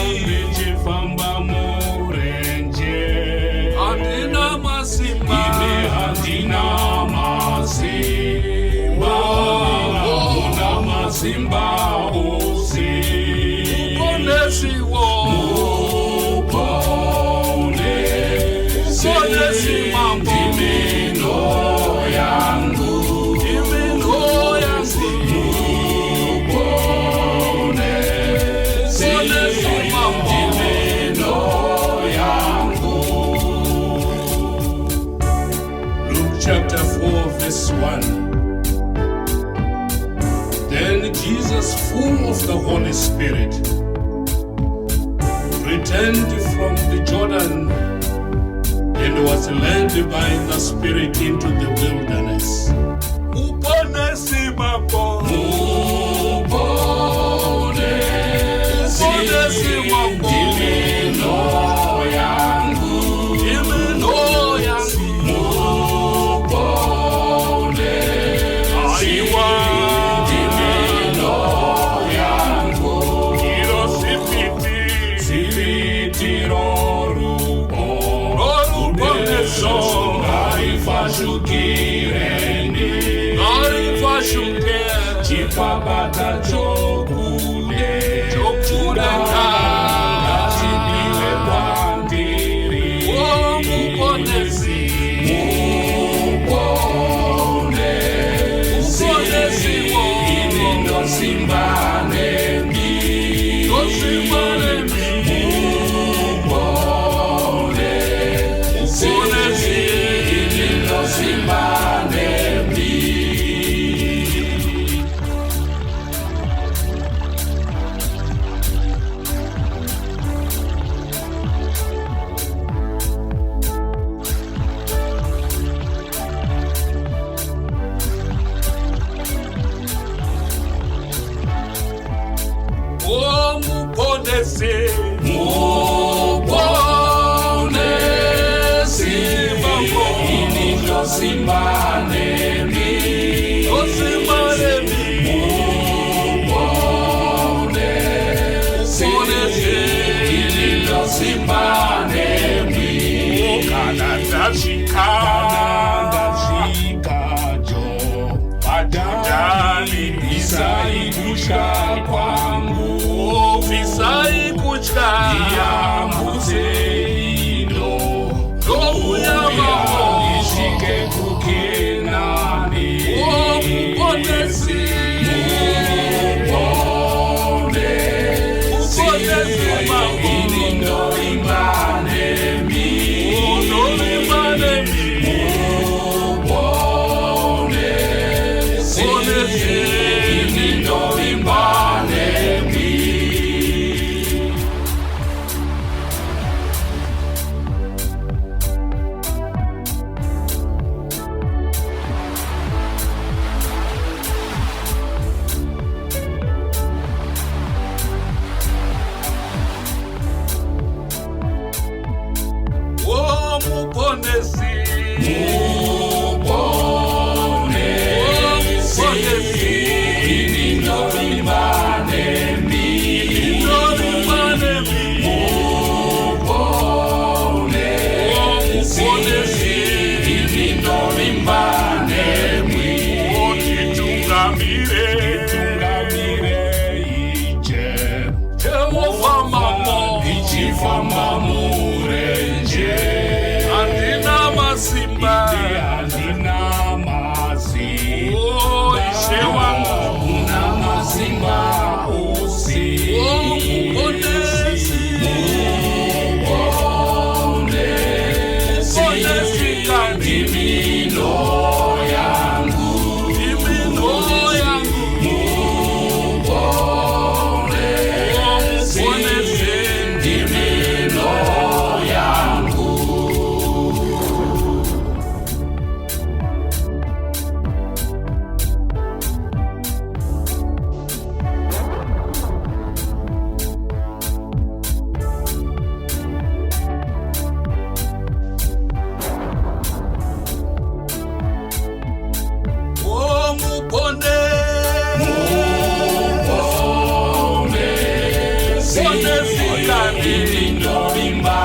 Ndichifamba murenje, handina masimba, handina masimba, una masimba usi uponesiwo, uponesi mambo, imino yangu, Chapter 4, verse 1. Then Jesus, full of the Holy Spirit, returned from the Jordan and was led by the Spirit into the wilderness. uponesi mambo, uponesi mambo, Imino yangu, imino yangu, aiwa, imino yangu, kiro sipiti rorupo, roruponeso, ngaifashukireni, ngaifashuke, chipabata chokuleka, ngachibile kwandiri, uponesi, Simbane mi, Simbane mi, Simbane mi. muponesi, mambo, inilo simbane mi, simbane mi, inilo simbane mi. kanandashika jo padani isaidusha kwangu, visai kucha yambuze ino Roya mambo, ishike kukinani, uponesi, uponesi mambo, inindo imbane mi, unolimane mi, uponesi, inindo imbane mi. muponesi, Inindo imbane mi, unolimane mi, uponesi, inindo imbane mi. otitungamire, Ije Jehova mambo, ichifamba murenje, handina masimba, handina masimba, ishe wangu, una masimba usi, uponesi, uponesi kandi, imino yangu, imino yangu, uponesi, imino yangu. hili ndo limba